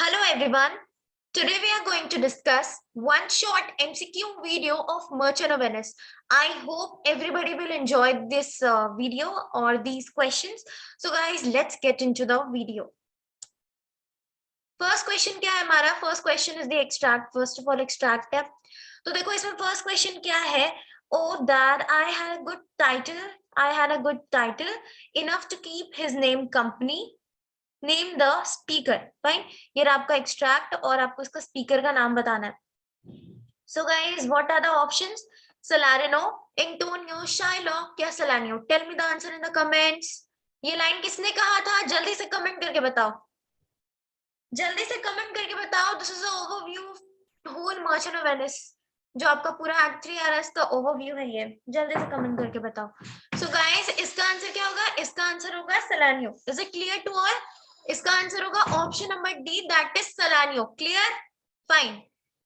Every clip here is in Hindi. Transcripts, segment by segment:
Hello everyone. Today we are going to discuss one short MCQ video of Merchant of Venice. I hope everybody will enjoy this video or these questions. So guys, let's get into the video. First question क्या है हमारा? First question is the extract. First of all, extract है. तो देखो इसमें first question क्या है? Oh, that I had a good title. I had a good title enough to keep his name company. Name the speaker. Fine, ये रहा आपका एक्सट्रैक्ट और आपको इसका स्पीकर का नाम बताना है. So guys, what are the options? Salarino, Antonio, Shylock या Salanio? Tell me the answer in the comments. ये लाइन किसने कहा था? जल्दी से कमेंट करके बताओ. जल्दी से कमेंट करके बताओ. This is a overview whole merchant of Venice. जो आपका पूरा एक्ट 3 आ रहा है इसका ओवरव्यू है ये. जल्दी से कमेंट करके बताओ. सो गाइस, इसका आंसर क्या होगा? इसका आंसर होगा Salanio. Is it clear to all? इसका आंसर होगा option number D, that is Salanio. Clear? Fine.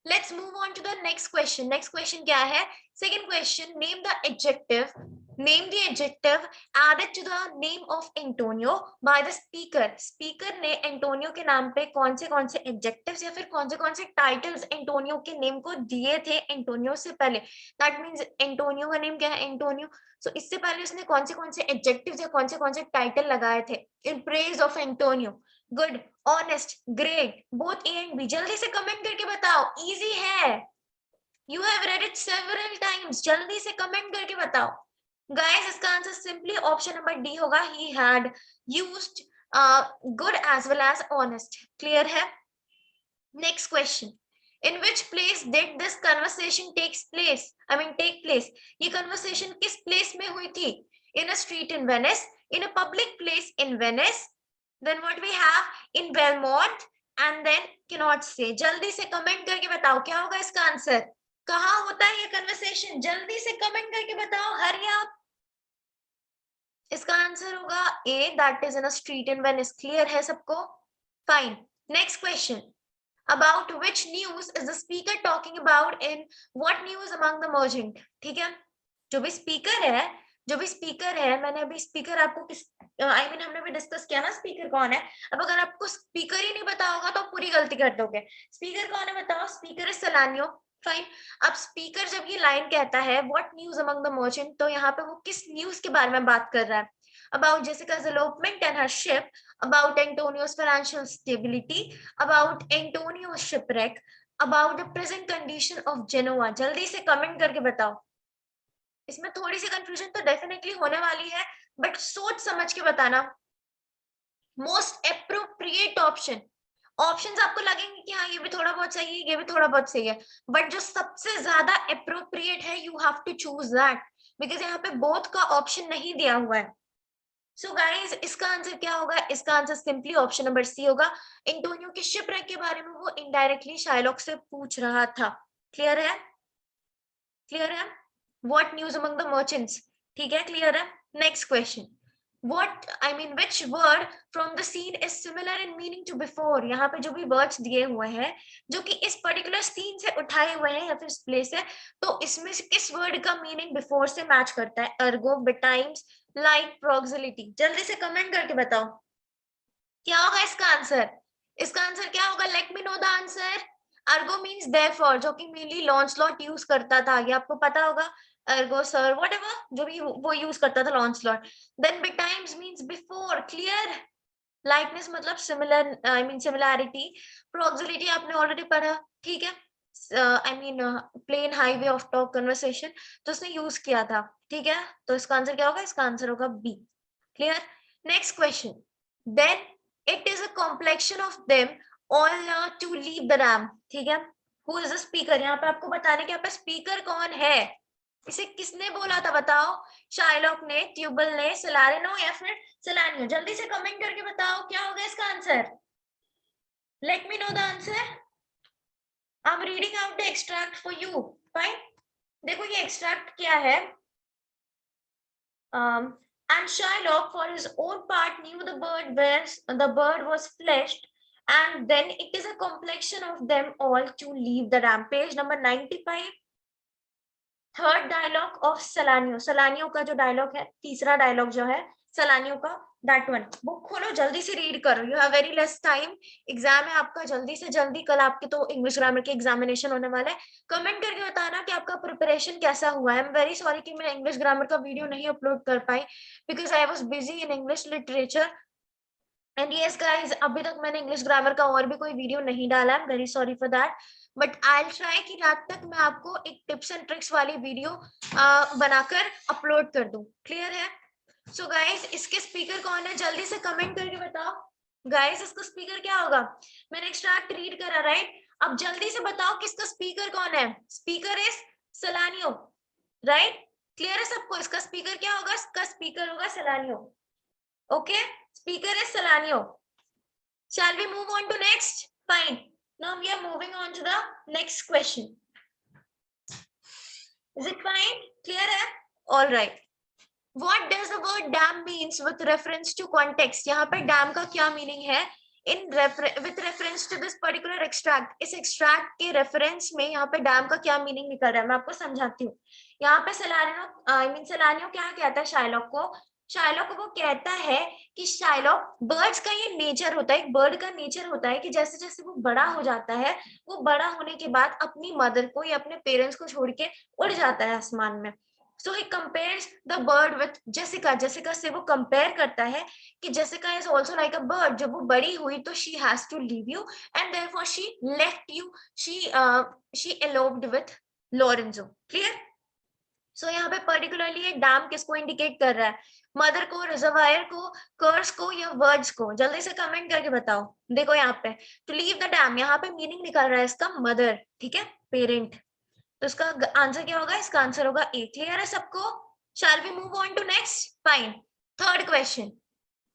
Let's move on to the next question. Next question क्या है? Second question, name the adjective. Name the adjective added to the name of Antonio by the speaker. Speaker ने एंटोनियो के नाम पे कौन से एडजेक्टिव्स या फिर कौन से टाइटल्स एंटोनियो के नेम को दिए थे एंटोनियो से पहले. दैट मींस एंटोनियो का नेम क्या है? एंटोनियो. सो इससे पहले उसने कौन से एडजेक्टिव्स या कौन से टाइटल लगाए थे in praise of Antonio? Good, honest, great, both A and B. जल्दी से कमेंट करके बताओ. इजी है. You have read it several times. जल्दी से कमेंट करके बताओ. गाइस, इसका answer simply option number D होगा. He had used good as well as honest. Clear है? Next question, in which place did this conversation take place? ये conversation किस place में हुई थी? In a street in Venice, in a public place in Venice, then what we have in Belmont, and then cannot say. जल्दी से कमेंट करके बताओ क्या होगा इसका आंसर. कहाँ होता है ये कन्वर्सेशन? जल्दी से कमेंट करके बताओ. हरी आप. इसका आंसर होगा A, that is in a street in Venice. Clear है सबको? Fine. Next question, about which news is the speaker talking about in what news among the merchant. ठीक है, जो भी स्पीकर है, मैंने अभी स्पीकर आपको किस हमने भी डिस्कस किया ना स्पीकर कौन है. अब अगर आपको स्पीकर ही नहीं पता होगा तो पूरी गलती कर दोगे. स्पीकर कौन है बताओ? Speaker is Salanio. फाइन. अब स्पीकर जब ये लाइन कहता है what news among the merchant, तो यहाँ पे वो किस न्यूज के बारे में बात कर रहा है? About Jessica's elopement and her ship, about Antonio's financial stability, about Antonio's shipwreck, about the present condition of Genoa. जल्दी से कमेंट करके बताओ. इसमें थोड़ी सी कंफ्यूजन तो डेफिनेटली होने वाली है, बट सोच समझ के बताना. मोस्ट एप्रोप्रिएट ऑप्शंस आपको लगेंगे कि हाँ ये भी थोड़ा बहुत सही है, ये भी थोड़ा बहुत सही है, बट जो सबसे ज्यादा एप्रोप्रिएट है you have to choose that, because यहाँ पे बोथ का ऑप्शन नहीं दिया हुआ है. सो गाइस, इसका आंसर क्या होगा? इसका answer simply option number C होगा. एंटोनियो के शिपरेक के बारे में वो इनडायरेक्टली शाइलॉक से पूछ रहा था. क्लियर है? क्लियर है? What news among the merchants. ठीक है, क्लियर है? Next question, which word from the scene is similar in meaning to before. यहाँ पे जो भी वर्ड्स दिए हुए हैं जो कि इस पर्टिकुलर सीन से उठाए हुए हैं या फिर इस प्लेस से, तो इसमें से किस वर्ड का मीनिंग बिफोर से मैच करता है? Ergo, betimes, like, proximity. जल्दी से कमेंट करके बताओ क्या होगा इसका आंसर. इसका आंसर क्या होगा? Let me know the answer. Ergo means therefore, जो कि मेनली लॉन्सलॉट यूज करता था, ये आपको पता होगा. अर्गो सर व्हाटएवर जो भी वो यूज करता था Launcelot. Then betimes means before. Clear? Likeness मतलब सिमिलर, सिमिलैरिटी. प्रॉक्सिमिटी आपने ऑलरेडी पढ़ा. ठीक है, plain highway of talk conversation, तो उसने यूज किया था. ठीक है, तो इसका आंसर क्या होगा? इसका आंसर होगा B. Clear? Next question, then it is a complexion of them all to leave the ram. ठीक है, हु इज द स्पीकर? यहाँ पे आपको बताने के यहाँ पे स्पीकर कौन है, इसे किसने बोला था बताओ? शाइलॉक ने, ट्यूबल ने, सलारिनो या फिर सलानियो? जल्दी से कमेंट करके बताओ क्या होगा इसका answer. Let me know the answer. I am reading out the extract for you. Fine. देखो ये एक्सट्रैक्ट क्या है. And Shylock, for his own part, knew the bird was fleshed, and then it is a complexion of them all to leave the ram. Page number 95. Third dialogue of Salanio. Salanio का जो डायलॉग है, तीसरा डायलॉग जो है, सलानियों का, दैट वन। बुक खोलो, जल्दी से रीड करो, you have very less time, exam है आपका, जल्दी से जल्दी, कल आपके तो इंग्लिश ग्रामर के एग्जामिनेशन होने वाला है। कमेंट करके बताना कि आपका प्रिपरेशन कैसा हुआ है। आई एम वेरी सॉरी कि मैं इंग्लिश ग्रामर का वीडियो नहीं अपलोड कर पाई because I was busy in English literature and yes guys, अभी तक मैंने इंग्लिश ग्रामर का और भी कोई वीडियो नहीं डाला, आई am very sorry for that, but I will try कि रात तक मैं आपको एक टिप्स एंड ट्रिक्स वाली वीडियो बनाकर अपलोड कर दूं। क्लियर है? सो गाइज, इसके स्पीकर कौन है, जल्दी से कमेंट करके बताओ। गाइज, इसका स्पीकर क्या होगा? मैंने एक्सट्रैक्ट रीड करा, राइट? अब जल्दी से बताओ किसका स्पीकर कौन है? Speaker is Salanio, right? Clear है सबको? इसका स्पीकर क्या होगा? इसका स्पीकर होगा सलानियो। Okay, speaker is Salanio. Shall we move on to next? Fine. Now we are moving on to the next question. Is it fine? Clear hai? All right. What does the word dam means with reference to context? यहाँ पे dam का क्या meaning है? With reference to this particular extract. इस extract के reference में यहाँ पे dam का क्या meaning निकल रहा है? मैं आपको समझाती हूँ। यहाँ पे सलानियो क्या कहता है शाइलॉक को? शाइलॉक को वो कहता है कि शाइलॉक, बर्ड्स का ये नेचर होता है, एक बर्ड का नेचर होता है कि जैसे जैसे वो बड़ा हो जाता है, वो बड़ा होने के बाद अपनी मदर को या अपने पेरेंट्स को छोड़ के उड़ जाता है आसमान में। So he compares the bird with Jessica. Jessica से वो compare करता है कि Jessica is also like a bird. जब वो बड़ी हुई तो she has to leave you and therefore she left you. She eloped with Lorenzo. Clear? So यहाँ पे particularly ये डैम किसको indicate कर रहा है? मदर को, रिजर्वायर को, कर्स को या वर्ड्स को? जल्दी से कमेंट करके बताओ। देखो यहाँ पे to leave the dam, यहाँ पे मीनिंग निकल रहा है इसका मदर, ठीक है, पेरेंट। तो इसका आंसर क्या होगा? इसका आंसर होगा ए। क्लियर है सबको? Shall we move on to next? Fine. Third question,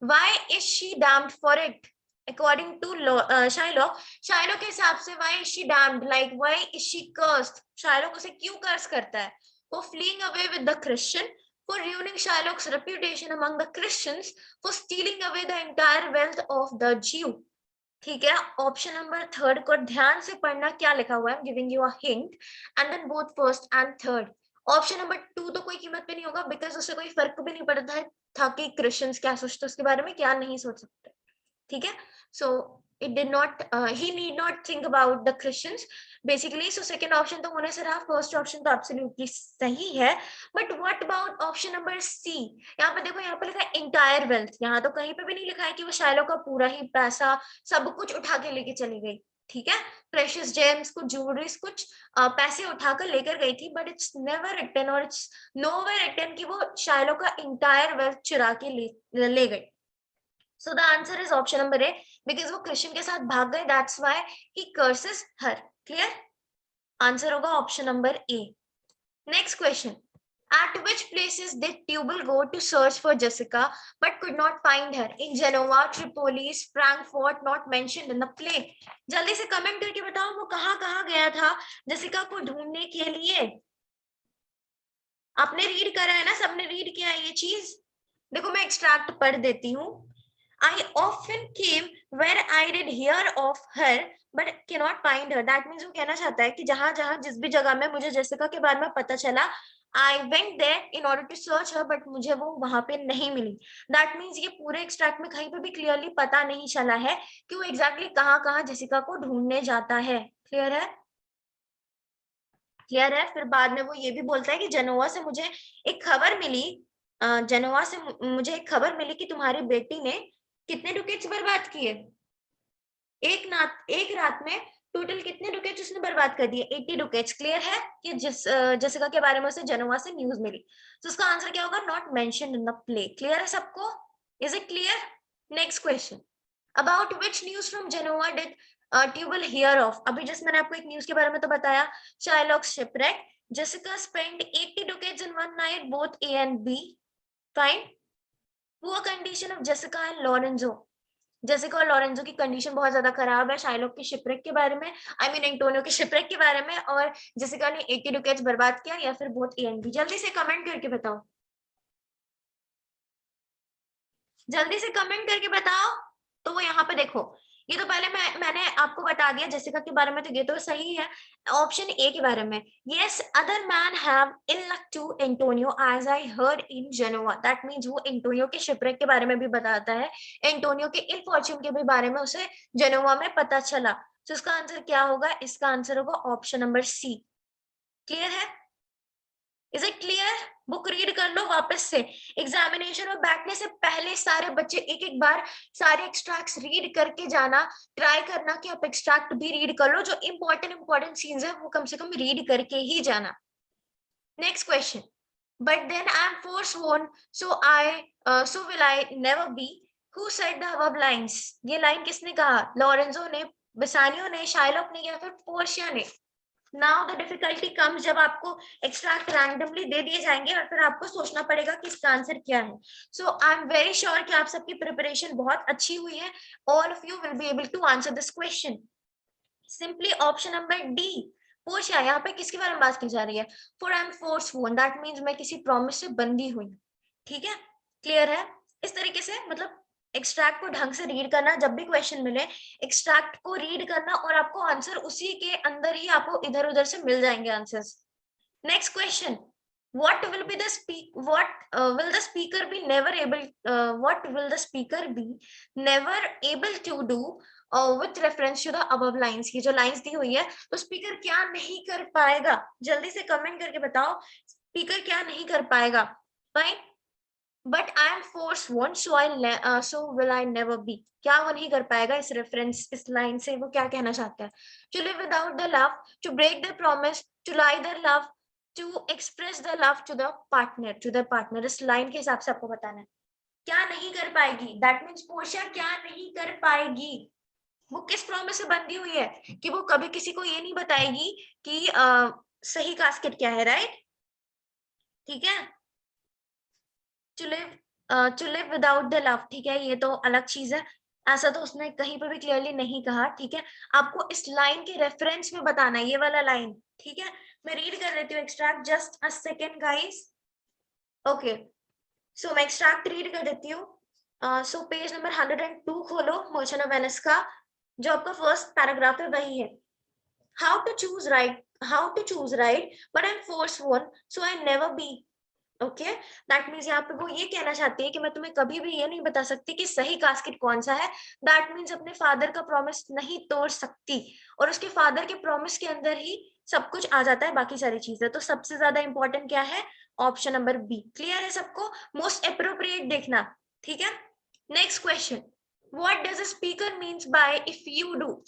why is she damned for it? According to Shylock, Shylock के हिसाब से why is she damned, like why is she cursed? Shylock उसे क्यों कर्स करता है? For fleeing away with the Christian, for ruining Shylock's reputation among the Christians, for stealing away the entire wealth of the Jew. ठीक है, ऑप्शन नंबर थर्ड को ध्यान से पढ़ना, क्या लिखा हुआ है, giving you a hint, and then both first and third. Option number two तो कोई कीमत पे नहीं होगा बिकॉज उससे कोई फर्क भी नहीं पड़ता था कि क्रिश्चियंस क्या सोचते उसके बारे में, क्या नहीं सोच सकते, ठीक है। सो it did not he need not think about the Christians basically. So second option तो होने से रहा, first option तो absolutely सही है, but what about option number C? यहाँ पे देखो, यहाँ पे लिखा है entire wealth, यहाँ तो कहीं पे भी नहीं लिखा है कि वो शाइलॉक का पूरा ही पैसा सब कुछ उठा के लेके चली गई, ठीक है। प्रेशियस जेम्स, कुछ ज्वेलरीज, कुछ पैसे उठाकर लेकर गई थी, बट इट्स नेवर रिटन और इट्स नोवेयर रिटन कि वो शाइलॉक का इंटायर वेल्थ चुरा के ले गई। So the answer is option number A, because वो क्रिश्चियन के साथ भाग गए, that's why he curses her. Clear? Answer होगा option number A. Next question. At which places did Tubal go to search for Jessica but could not find her? In Genoa, Tripoli, Frankfurt, not mentioned in the play. जल्दी से कमेंट करके बताओ वो कहाँ गया था जेसिका को ढूंढने के लिए? आपने रीड करा है ना, सबने रीड किया है ये चीज? देखो मैं एक्सट्रैक्ट पढ़ देती हूँ। I often came where I did hear of her but cannot find her. That means वो कहना चाहता है कि जहां जहां जिस भी जगह में मुझे जेसिका के बारे में पता चला, I went there in order to search her, but मुझे वो वहां पे नहीं मिली। That means ये पूरे एक्सट्रैक्ट में कहीं पे भी क्लियरली पता नहीं चला है कि वो एग्जैक्टली कहाँ जेसिका को ढूंढने जाता है। क्लियर है? क्लियर है? फिर बाद में वो ये भी बोलता है कि जनोवा से मुझे एक खबर मिली, जनोवा से मुझे एक खबर मिली कि तुम्हारी बेटी ने कितने डुकेट्स बर्बाद किए? एक रात में टोटल कितने डुकेट्स उसने बर्बाद कर दिए? 80 डुकेट्स। क्लियर है? कि जेसिका के बारे में उसे जनोवा से न्यूज मिली। तो उसका आंसर क्या होगा? Not mentioned in the play. Clear है सबको? Is it clear? Next question, about which news from Genoa did Tubal hear of? अभी जस्ट मैंने आपको एक न्यूज के बारे में तो बताया, Shylock's shipwreck, Jessica spend 80 ducats in one night, both A and B. Fine. Poor condition of Jessica and Lorenzo, Jessica और लॉरेंजो की कंडीशन बहुत ज्यादा खराब है। शाइलॉक के शिपरेक के बारे में, आई मीन एंटोनियो के शिपरेक के बारे में, और जेसिका ने 80 डुकेट्स बर्बाद किया, या फिर बोथ ए एंड बी? जल्दी से कमेंट करके बताओ, जल्दी से कमेंट करके बताओ। तो वो यहाँ पे देखो, ये तो पहले मैंने आपको बता दिया जेसिका के बारे में, तो ये तो सही है। ऑप्शन ए के बारे में, yes other man have ill luck to Antonio as I heard in Genoa, that means वो एंटोनियो के शिपरेक के बारे में भी बताता है, एंटोनियो के इल फॉर्च्यून के भी बारे में उसे जेनोवा में पता चला। तो इसका आंसर क्या होगा? इसका आंसर होगा ऑप्शन नंबर सी। क्लियर है? Is it clear? Book read कर लो वापस से, एग्जामिनेशन में बैठने से पहले सारे बच्चे एक एक बार सारे एक्सट्रैक्ट्स रीड करके जाना, ट्राई करना कि आप एक्सट्रैक्ट भी रीड कर लो, जो इंपॉर्टेंट सीन्स है वो कम से कम रीड करके ही जाना। Next question, but then I am forsworn so will I never be, who said the above lines? ये लाइन किसने कहा? लॉरेंजो ने, बेसानियो ने, शाइलॉक ने, या फिर पोर्शिया ने? नाउ द डिफिकल्टी कम्स, जब आपको एक्सट्रैक्ट रैंडमली दे दिए जाएंगे और फिर आपको सोचना पड़ेगा कि इसका आंसर क्या है। So I am very sure कि आप सबकी प्रिपरेशन बहुत अच्छी हुई है। All of you will be able to answer this question. Simply option number D, Portia. यहाँ पे किसके बारे में बात की जा रही है? For I am forsworn, that means मैं किसी प्रॉमिस से बंधी हुई। ठीक है, क्लियर है? इस तरीके से मतलब एक्सट्रैक्ट को ढंग से रीड करना, जब भी क्वेश्चन मिले एक्सट्रैक्ट को रीड करना और आपको आंसर उसी के अंदर ही आपको इधर उधर से मिल जाएंगे answers. Next question, what will be the will the speaker be never able what will the speaker be never able to do with reference to the above lines? ये जो लाइंस दी हुई है, तो स्पीकर क्या नहीं कर पाएगा? जल्दी से कमेंट करके बताओ, स्पीकर क्या नहीं कर पाएगा? Fine, but I am forsworn so will I never be, क्या वो नहीं कर पाएगा? इस रेफरेंस, इस लाइन से वो क्या कहना चाहता है? To live without the love, to break the promise, to lie the love, to express the love to the partner, इस लाइन के हिसाब से आपको बताना है क्या नहीं कर पाएगी। दैट मीन्स पोर्शिया क्या नहीं कर पाएगी? वो किस प्रॉमिस से बंधी हुई है कि वो कभी किसी को ये नहीं बताएगी कि सही कास्केट क्या है, राइट? ठीक है, to live without the love, ठीक है, ये तो अलग चीज है, ऐसा तो उसने कहीं पर भी क्लियरली नहीं कहा। ठीक है, आपको इस लाइन के रेफरेंस में बताना है, ये वाला लाइन। ठीक है, मैं रीड कर लेती हूँ extract, just a second guys. Okay, so मैं एक्सट्रैक्ट रीड कर देती हूँ। सो पेज नंबर 102 खोलो मर्चेंट ऑफ वेनिस का, जो आपका फर्स्ट पैराग्राफ है वही है। How to choose right but I am forsworn so I never be। Okay, that means यहाँ पे वो ये कहना चाहती है कि मैं तुम्हें कभी भी ये नहीं बता सकती कि सही कास्केट कौन सा है। दैट मीन्स अपने फादर का प्रॉमिस नहीं तोड़ सकती, और उसके फादर के प्रॉमिस के अंदर ही सब कुछ आ जाता है, बाकी सारी चीजें। तो सबसे ज्यादा इंपॉर्टेंट क्या है? Option number B. क्लियर है सबको? मोस्ट अप्रोप्रिएट देखना। ठीक है, next question, what does a speaker means by if you do?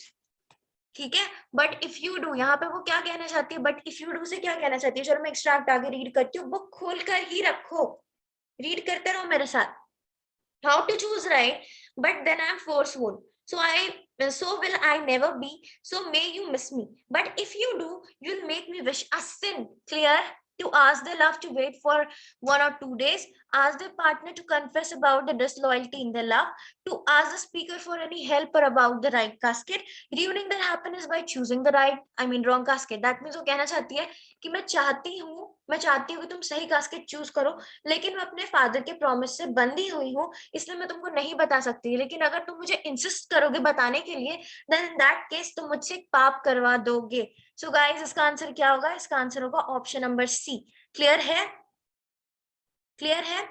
ठीक है, बट इफ यू डू, यहाँ पे वो क्या कहना चाहती है? बट इफ यू डू से क्या कहना चाहती है? चलो मैं एक्सट्रैक्ट आगे रीड करती हूँ, बुक खोल कर ही रखो, रीड करते रहो मेरे साथ। How to choose right but then I am forsworn so will I never be, so may you miss me, but if you do you'll make me wish a sin। Clear? To ask the love to wait for 1 or 2 days, ask the partner to confess about the disloyalty in the love, to ask the speaker for any help or about the right casket, ruining their happiness by choosing the wrong casket। That means वो कहना चाहती है कि मैं चाहती हूँ कि तुम सही कास्केट चूज करो, लेकिन मैं अपने फादर के प्रॉमिस से बंधी हुई हूँ, इसलिए मैं तुमको नहीं बता सकती। लेकिन अगर तुम मुझे इंसिस्ट करोगे बताने के लिए, देन इन दैट केस तुम मुझसे एक पाप करवा दोगे। सो गाइस, इसका आंसर क्या होगा? इसका आंसर होगा ऑप्शन नंबर सी। क्लियर है? क्लियर है?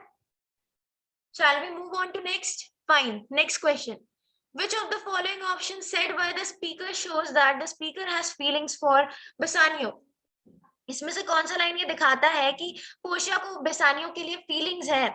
Shall we move on to next? Fine. Next question. Which of the following options said by the speaker shows that the speaker has feelings for Bassanio? इसमें से कौन सा लाइन ये दिखाता है कि पोर्शिया को बेसानियो के लिए फीलिंग्स है?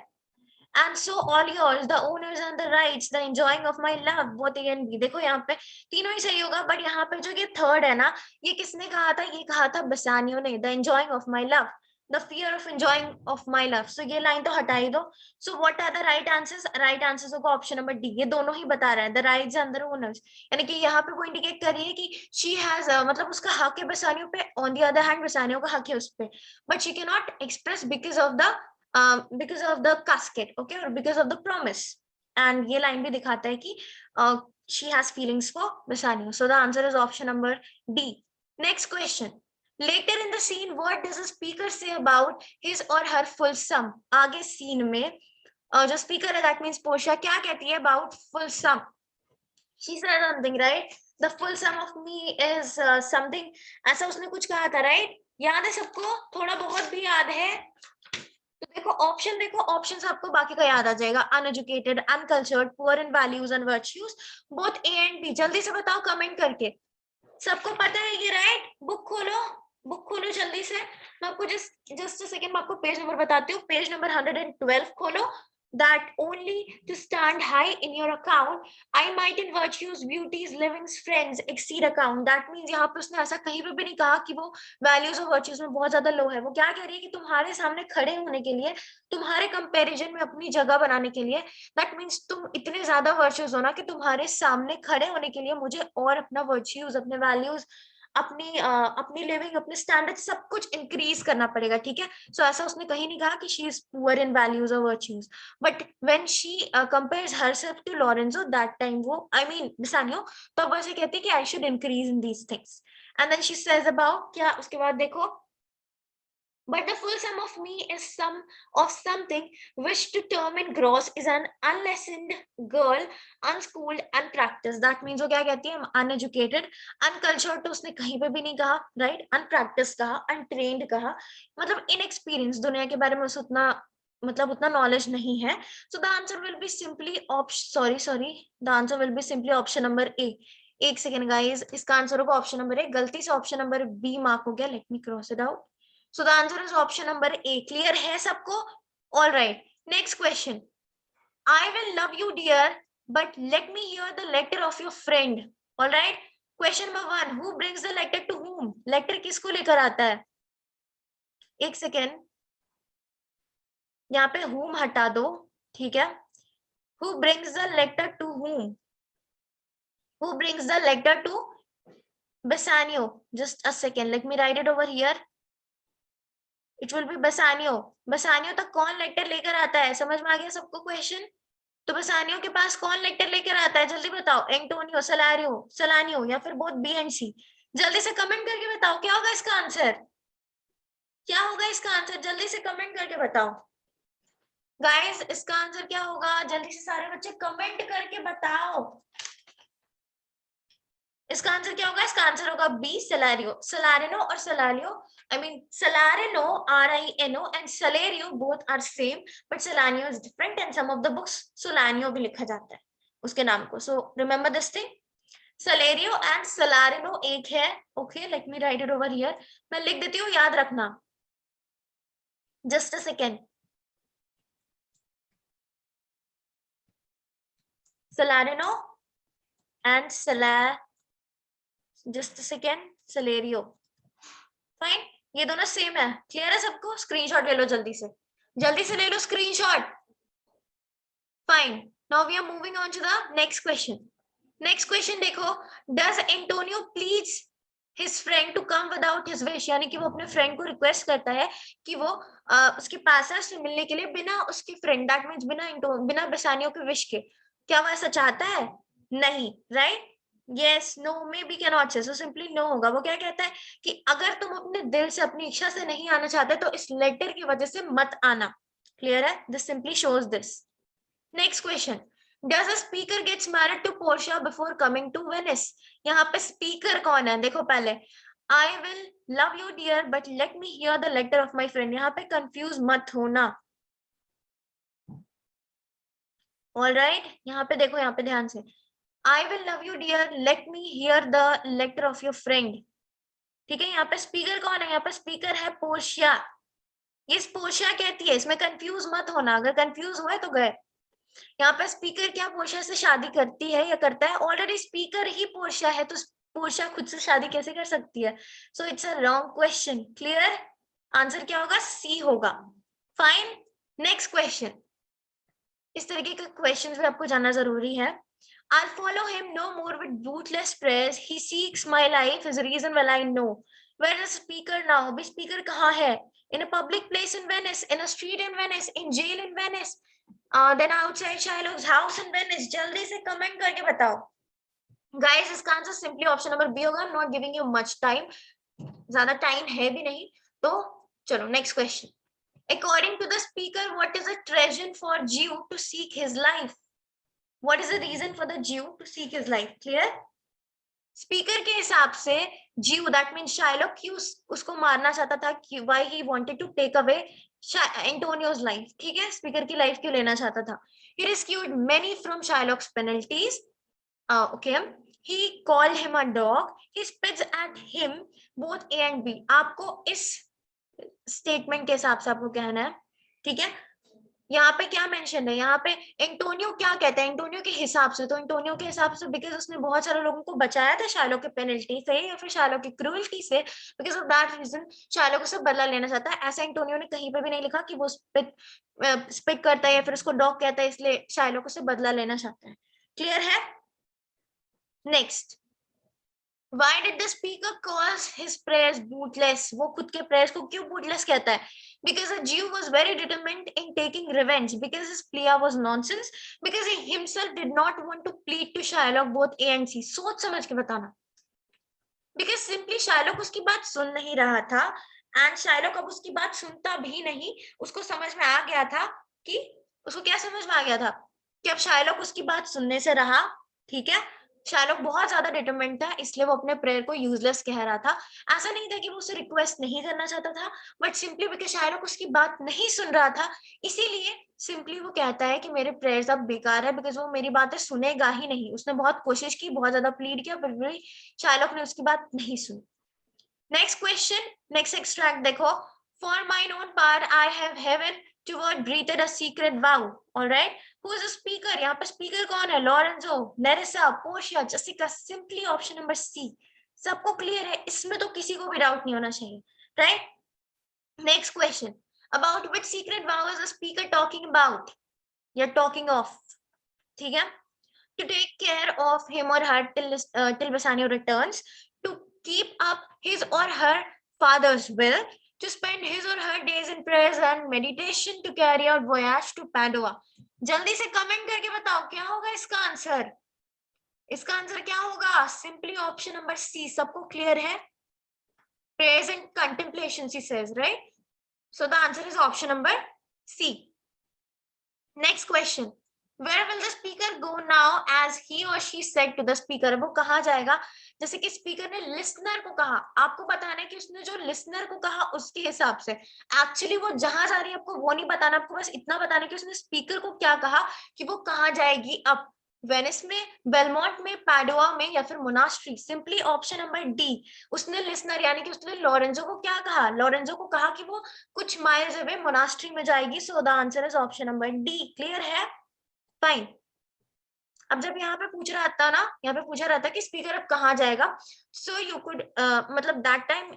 And so all yours, the owners and the rights, the enjoying of my love, both A and B। देखो यहाँ पे तीनों ही सही होगा, बट यहाँ पे जो ये थर्ड है ना, ये किसने कहा था? ये कहा था बेसानियो ने, the enjoying of my love, the fear of enjoying of my love। So ये लाइन तो हटा ही दो। So what are the right answers? Right answers होगा ऑप्शन नंबर डी, ये दोनों ही बता रहा है, the rights and the owners, यानी कि यहाँ पे वो इंडिकेट कर रही है कि she has मतलब उसका हक है बेसानियो पे, on the other hand बेसानियो का हक है उस पे, but she cannot express because of the casket, okay, or because of the promise। and ये line भी दिखाता है कि she has feelings for Bassanio। so the answer is option number D। next question, later in the scene what does the speaker say about his or her full sum? आगे scene में जो speaker है, that means पोर्शिया, क्या कहती है about full sum? she said something, right? The full sum of me is something, ऐसा उसने कुछ कहा था, right? याद है सबको? थोड़ा बहुत भी याद है? तो देखो ऑप्शंस आपको बाकी का याद आ जाएगा। Uneducated, uncultured, poor in values and virtues, both A and B. जल्दी से बताओ कमेंट करके, सबको पता है ये, राइट? बुक खोलो जल्दी से। मैं आपको जस्ट अ सेकंड, मैं आपको पेज नंबर बताती हूँ। पेज नंबर 112 खोलो। That only to stand high in your account, I might in virtues, beauties, livings, friends exceed account. That means यहाँ पे उसने ऐसा कहीं पे भी नहीं कहा कि वो वैल्यूज और वर्च्यूज में बहुत ज्यादा लो है। वो क्या कह रही है कि तुम्हारे सामने खड़े होने के लिए, तुम्हारे कंपैरिजन में अपनी जगह बनाने के लिए, दैट मीन्स तुम इतने ज्यादा वर्च्यूज हो ना कि तुम्हारे सामने खड़े होने के लिए मुझे और अपना वर्च्यूज, अपने वैल्यूज, अपनी लिविंग, अपने स्टैंडर्ड, सब कुछ इंक्रीज करना पड़ेगा, ठीक है? सो ऐसा उसने कहीं नहीं कहा कि she is poor in values और virtues, but when she compares herself to Lorenzo, that time वो, आई मीन बिसानियो, तो अब ऐसे कहती है कि I should increase in these things. And then she says about, क्या उसके बाद देखो, but the full sum of me is sum of something which to term in gross is an unlessoned girl, unschooled, unpracticed. That means वो क्या कहती है? uneducated, uncultured तो उसने कहीं पे भी नहीं कहा, right? unpracticed कहा, untrained कहा, मतलब inexperienced, दुनिया के बारे में उसे उतना मतलब उतना नॉलेज नहीं है। So the answer will be simply the answer will be simply option number A. एक सेकेंड गाइस, इसका आंसर होगा ऑप्शन नंबर ए। गलती से ऑप्शन नंबर बी मार्क हो गया, let me cross it out. So the answer is option number A. Clear है सबको? All right. Next question. I will love you, dear, but let me hear the letter of your friend. All right. Question number 1. Who brings the letter to whom? Letter किसको लेकर आता है? एक सेकेंड, यहाँ पे whom हटा दो, ठीक है? Who brings the letter to whom? Who brings the letter to Bassanio? Just a second. Let me write it over here. It will be Bassanio. Bassanio तक कौन लेटर लेकर आता है? समझ में आ गया सबको क्वेश्चन? तो बसानियो के पास कौन लेटर लेकर आता है? जल्दी बताओ। एंटोनियो, सलारियो, सलानियो, या फिर बोथ बी एंड सी? जल्दी से कमेंट करके बताओ क्या होगा इसका आंसर, क्या होगा इसका आंसर? जल्दी से कमेंट करके बताओ गाइस, इसका आंसर क्या होगा? जल्दी से सारे बच्चे कमेंट करके बताओ इसका आंसर क्या होगा। इसका आंसर होगा बी, सलारियो। सलारिनो और सलारियो, I mean Salarino, R-I-N-O, and Salario both are same, but Salanio is different, and some of the books Solanio भी लिखा जाता है उसके नाम को। So remember this thing, Salario and Salarino एक है। Okay, let me write it over here. मैं लिख देती हूँ, याद रखना। Just a second. Salarino and just a second, Salario. Fine. ये दोनों सेम है। क्लियर है सबको? स्क्रीनशॉट ले लो जल्दी से ले लो screenshot. Fine, now we are moving on to the next question. Next question देखो, does Antonio please his friend to come without his wish? यानी कि वो अपने फ्रेंड को रिक्वेस्ट करता है कि वो उसके पास है, उससे मिलने के लिए, बिना उसके फ्रेंड, दैट मींस बिना बेसानियों के विश के। क्या वो ऐसा चाहता है? नहीं, right? Yes, no, maybe, cannot say, so simply no होगा। वो क्या कहता है कि अगर तुम अपने दिल से, अपनी इच्छा से नहीं आना चाहते तो इस लेटर की वजह से मत आना। क्लियर है? This simply shows this. Next question, does a speaker gets married to Portia before coming to Venice? यहाँ पे स्पीकर कौन है? देखो पहले, I will love you dear but let me hear the letter of my friend. यहाँ पे कंफ्यूज मत होना। ऑल राइट, यहाँ पे देखो, यहाँ पे ध्यान से, I will love you dear, let me hear the letter of your friend। ठीक है, यहाँ पे स्पीकर कौन है? यहाँ पे स्पीकर है पोर्शिया। ये पोर्शिया कहती है, इसमें कंफ्यूज मत होना। अगर कंफ्यूज हुए तो गए। यहाँ पे स्पीकर क्या पोर्शिया से शादी करती है या करता है? ऑलरेडी स्पीकर ही पोर्शिया है, तो पोर्शिया खुद से शादी कैसे कर सकती है? So it's a wrong question. Clear? Answer क्या होगा? सी होगा। Fine, next question. इस तरीके के क्वेश्चंस भी आपको जानना जरूरी है। I'll follow him no more with bootless prayers. He seeks my life, his reason well I know. Where is the speaker now? अभी speaker कहाँ है? In a public place in Venice, in a street in Venice, in jail in Venice, then outside Shylock's house in Venice. जल्दी से comment करके बताओ। Guys, इसका answer simply option number B होगा। I'm not giving you much time. ज़्यादा time है भी नहीं, तो चलो next question. According to the speaker, what is a treason for Jew to seek his life? What is the reason for the Jew to seek his life? Clear? Speaker के हिसाब से ज्यू दैट मीन शाइलॉक उसको मारना चाहता था, why he wanted to take away Antonio's life. ठीक है, स्पीकर की लाइफ क्यों लेना चाहता था? He rescued many from Shylock's penalties. Okay, he called him a dog, he spits at him both A and B। आपको इस स्टेटमेंट के हिसाब से आपको कहना है, ठीक है। यहाँ पे क्या मेंशन है, यहाँ पे एंटोनियो क्या कहता है एंटोनियो के हिसाब से? तो एंटोनियो के हिसाब से बिकॉज उसने बहुत सारे लोगों को बचाया था शाइलॉक के पेनल्टी से या फिर शाइलॉक की क्रूरल्टी से, because of that reason Shylock उससे बदला लेना चाहता है। ऐसा एंटोनियो ने कहीं पे भी नहीं लिखा कि वो स्पिट करता है या फिर उसको डॉग कहता है इसलिए शाइलॉक उससे बदला लेना चाहता है। क्लियर है? Next, Why did the speaker call his prayers bootless? वो खुद के prayers को क्यों bootless कहता है? Because the Jew was very determined in taking revenge. Because his plea was nonsense. Because he himself did not want to plead to Shylock both A and C. सोच समझ के बताना. Because simply Shylock उसकी बात सुन नहीं रहा था, and Shylock अब उसकी बात सुनता भी नहीं. उसको समझ में आ गया था कि उसको क्या समझ में आ गया था कि अब Shylock उसकी बात सुनने से रहा, ठीक है। शाइलॉक बहुत ज्यादा डिटरमिन्ड था, इसलिए वो अपने प्रेयर को यूजलेस कह रहा था। ऐसा नहीं था कि वो उसे रिक्वेस्ट नहीं करना चाहता था, बट सिंपली बिकॉज शाइलॉक उसकी बात नहीं सुन रहा था, इसीलिए सिंपली वो कहता है कि मेरे प्रेयर्स अब बेकार है, बिकॉज वो मेरी बातें सुनेगा ही नहीं। उसने बहुत कोशिश की, बहुत ज्यादा प्लीड किया, बट भी शाइलॉक ने उसकी बात नहीं सुनी। नेक्स्ट क्वेश्चन, नेक्स्ट एक्सट्रैक्ट देखो। For mine own power I have heaven toward breathed a secret vow. Alright, Who is the speaker? यहाँ पे स्पीकर कौन है? Lorenzo, Nerissa, Portia, Jessica. Simply option number C. सबको क्लियर है? इसमें तो किसी को भी डाउट नहीं होना चाहिए, right? Next question, about which secret wow is the speaker talking about या टॉकिंग ऑफ? ठीक है, to take care of him or her till Bassanio returns, to keep up his or her father's will, to spend his or her days in prayers and meditation, to carry out voyage to Padua। जल्दी से कमेंट करके बताओ क्या होगा इसका आंसर? इसका आंसर क्या होगा? Simply option number C. सबको क्लियर है? prayers and contemplation she says, right? So the answer is option number C. Next question, where will the speaker go now as he or she said to the speaker? वो कहाँ जाएगा? जैसे कि स्पीकर ने लिसनर को कहा, आपको बताना है कि उसने जो लिसनर को कहा उसके हिसाब से। एक्चुअली वो जहां जा रही है आपको वो नहीं बताना, आपको बस इतना बताना है कि उसने स्पीकर को क्या कहा कि वो कहाँ जाएगी अब। वेनिस में, बेलमोंट में, पैडुआ में या फिर monastery? Simply option number D. उसने लिसनर यानी कि उसने लॉरेंजो को क्या कहा? लॉरेंजो को कहा कि वो कुछ माइल्स अवे मोनास्ट्री में जाएगी। सो the answer is option number D. Clear है? फाइन। अब जब यहाँ पे पूछ रहा था ना, यहाँ पे पूछा रहा था कि स्पीकर अब कहाँ जाएगा, सो यू कुड मतलब that time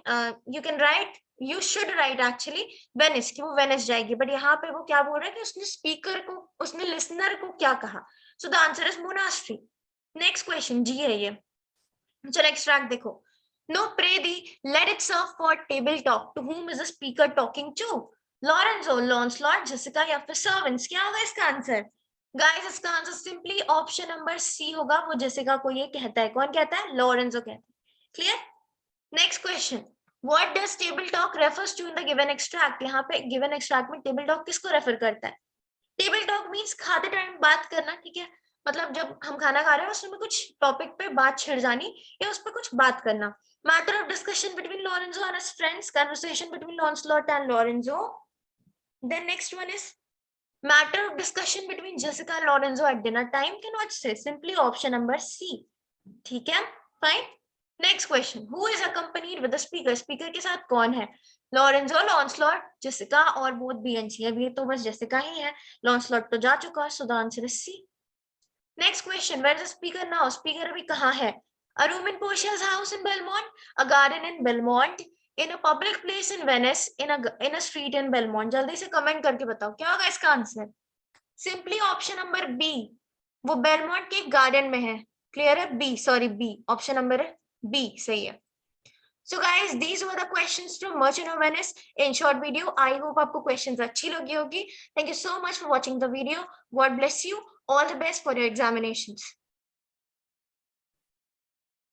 you can write, you should write actually Venice, कि वो वेनिस जाएगी। बट यहाँ पे वो क्या बोल रहा है कि उसने स्पीकर को, उसने लिसनर को क्या कहा? So the answer is monastery. Next question G है ये। चलो एक्सट्रैक्ट देखो। No pray thee let it serve for table talk, to whom is the speaker talking to? Lorenzo, Launcelot, Jessica या फिर सर्वेंट्स? क्या होगा इसका आंसर? गाइस इसका answer simply option number C होगा। वो जेसिका को ये कहता है। कौन कहता है? लॉरेंजो कहता है। Clear? Next question, what does table talk refers to in the given extract? यहाँ पे गिवन एक्सट्रैक्ट में टेबल टॉक किसको रेफर करता है? टेबल टॉक मींस खाते टाइम बात करना, ठीक है। मतलब जब हम खाना खा रहे हैं उसमें कुछ टॉपिक पे बात छिड़ जानी या उस पर कुछ बात करना। Matter of discussion between Lorenzo and his friends, conversation between Launcelot and Lorenzo. Then next one is matter of discussion between Jessica and Lorenzo at dinner time, cannot say, simply option number C। ठीक है, fine। Next question, who is accompanied with the speaker? Speaker के साथ कौन है? Lorenzo, Lancelot, Jessica और both B and C। अभी तो बस Jessica ही है, Lancelot तो जा चुका, so the answer is C। Next question, where is the speaker now? Speaker अभी कहाँ है? A room in Portia's house in Belmont, a garden in Belmont, in a public place in Venice, in a street in Belmont। जल्दी से कमेंट करके बताओ क्या होगा इसका answer? Simply option number B, वो बेलमोंट के गार्डन में है। क्लियर है? B, sorry B, option number B सही है। So guys, these were the questions from Merchant of Venice in short video. I hope आपको questions अच्छी लगी होगी। Thank you so much for watching the video. God bless you. All the best for your examinations.